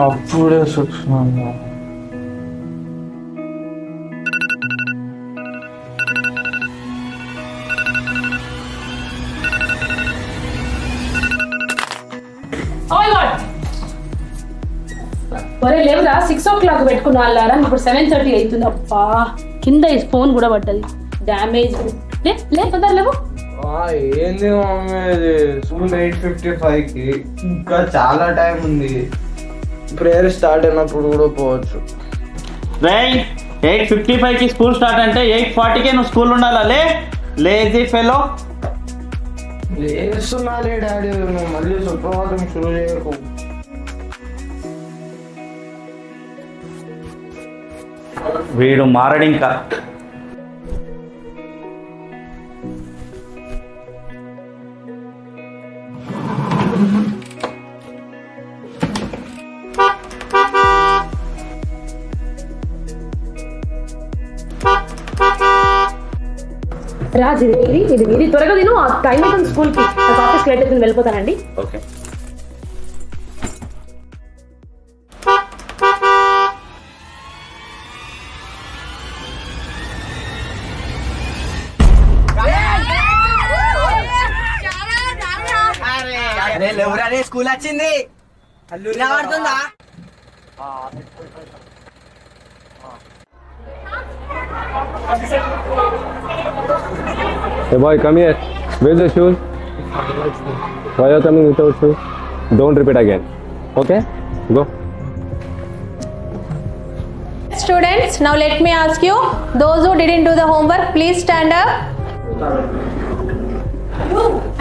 అప్పుడే చూస్తున్నాను. ఒరే లేవురా, 6 o'clock పెట్టుకున్న వాళ్ళారా, ఇప్పుడు 7:30 అవుతుంది. అబ్బా కింద ఈ ఫోన్ కూడా పడ్డది, డ్యామేజ్. లే తొందర లేవు. ఏంది మమ్మీ ఇది, స్కూల్ 8:55కి, ఇంకా చాలా టైం ఉంది. ప్రేయర్ స్టార్ట్ అయినప్పుడు కూడా పోవచ్చు. 8:55కి స్కూల్ స్టార్ట్ అంటే 8:40కే నువ్వు స్కూల్ ఉండాలా? Lazy fellow. లేస్తున్నాలే డాడీ, నువ్వు మళ్ళీ సుప్రభాతం షురూ చేయకు. వీడు మారడింకా. రాజు ఇది త్వరగా తిను, టైం అవుతుంది స్కూల్కి. నాకు ఆఫీస్కి లేట్ అవుతుంది, వెళ్ళిపోతానండి. ఓకే. లేవురానే స్కూల్ వచ్చింది, పడుతుందా? Hey boy, come here. Where's the shoes? Why are you coming without shoes? Don't repeat again. Okay? Go. Students, now let me ask you, those who didn't do the homework, please stand up.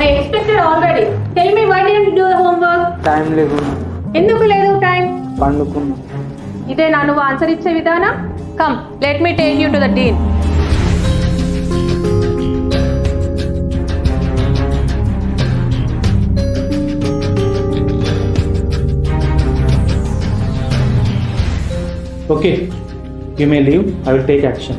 I expected already. Tell me, why didn't you do the homework? Time లేదు, ఎందుకు లేదు time? పండుకున్నా. ఇదే నా నువ్వు answer ఇచ్చే విధానం? Come, let me take you to the dean. Okay, you may leave. I will take action.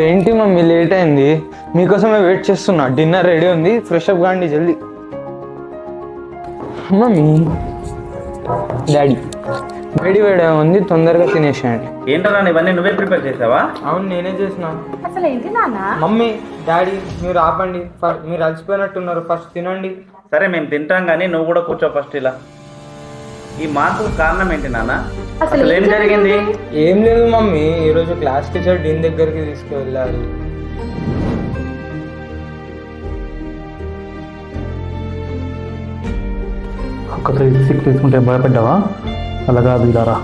ఏంటి మమ్మీ లేట్ అయింది? మీకోసమే వెయిట్ చేస్తున్నా. డిన్నర్ రెడీ ఉంది, ఫ్రెష్ అప్ కాండి జల్దీ. మమ్మీ, డాడీ వేడి ఉంది, తొందరగా తినేసేయండి. ఏంటన్నా ఇవన్నీ నువ్వే ప్రిపేర్ చేసావా? అవును, నేనే చేసిన. అసలు ఏంటి నాన్న? మమ్మీ, డాడీ మీరు ఆపండి, మీరు అలసిపోయినట్టున్నారు, ఫస్ట్ తినండి. సరే మేము తింటాం కానీ నువ్వు కూడా కూర్చో ఫస్ట్. ఇలా ఈ మార్పుకు కారణం ఏంటి నాన్న? అసలు ఏం జరిగింది? ఏం లేదు మమ్మీ, ఈరోజు క్లాస్ టీచర్ డీన్ దగ్గరికి తీసుకువెళ్ళారు. ఒక్కసారి సిక్ తీసుకుంటే భయపడ్డావా? అలా కాదు, ఇలారా.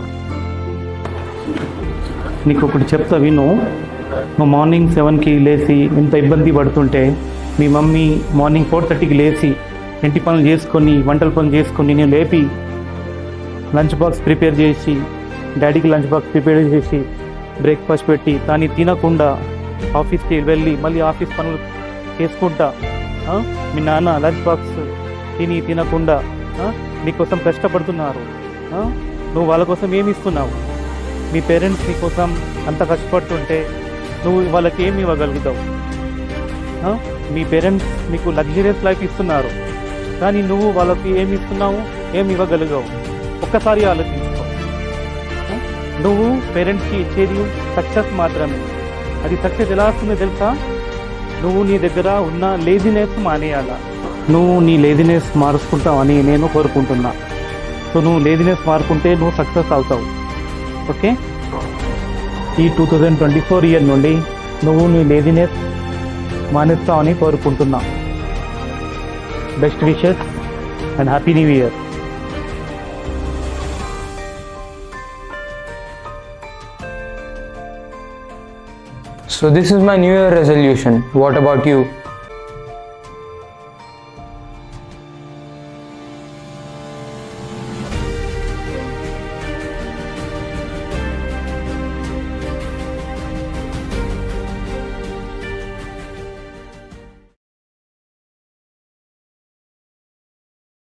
నీకు ఒకటి చెప్తా విను. నువ్వు మార్నింగ్ 7కి లేచి ఎంత ఇబ్బంది పడుతుంటే మీ మమ్మీ మార్నింగ్ 4:30కి లేచి ఇంటి పనులు చేసుకొని వంటల పనులు చేసుకొని నేను లేపి లంచ్ బాక్స్ ప్రిపేర్ చేసి డాడీకి లంచ్ బాక్స్ ప్రిపేర్ చేసి బ్రేక్ఫాస్ట్ పెట్టి దాన్ని తినకుండా ఆఫీస్కి వెళ్ళి మళ్ళీ ఆఫీస్ పనులు చేసుకుంటా మీ నాన్న లంచ్ బాక్స్ తినకుండా నీకోసం కష్టపడుతున్నారు. నువ్వు వాళ్ళ కోసం ఏమి ఇస్తున్నావు? మీ పేరెంట్స్ నీ కోసం అంత కష్టపడుతుంటే నువ్వు వాళ్ళకి ఏమి ఇవ్వగలుగుతావు? మీ పేరెంట్స్ నీకు లగ్జరియస్ లైఫ్ ఇస్తున్నారు కానీ నువ్వు వాళ్ళకి ఏమి ఇస్తున్నావు, ఏమి ఇవ్వగలిగావు? ఒక్కసారి ఆలోచించుకో. నువ్వు పేరెంట్స్కి ఇచ్చేది సక్సెస్ మాత్రమే. అది సక్సెస్ ఎలా వస్తుందో తెలుసా? నువ్వు నీ దగ్గర ఉన్న లేజినెస్ మానేయాలా. నువ్వు నీ లేజినెస్ మారుచుకుంటావని నేను కోరుకుంటున్నా. సో నువ్వు లేజినెస్ మారుకుంటే నువ్వు సక్సెస్ అవుతావు. ఓకే, ఈ 2024 ఇయర్ నుండి నువ్వు నీ లేజినెస్ మానేస్తావని కోరుకుంటున్నా. Best wishes and happy new year. So this is my New Year resolution. What about you?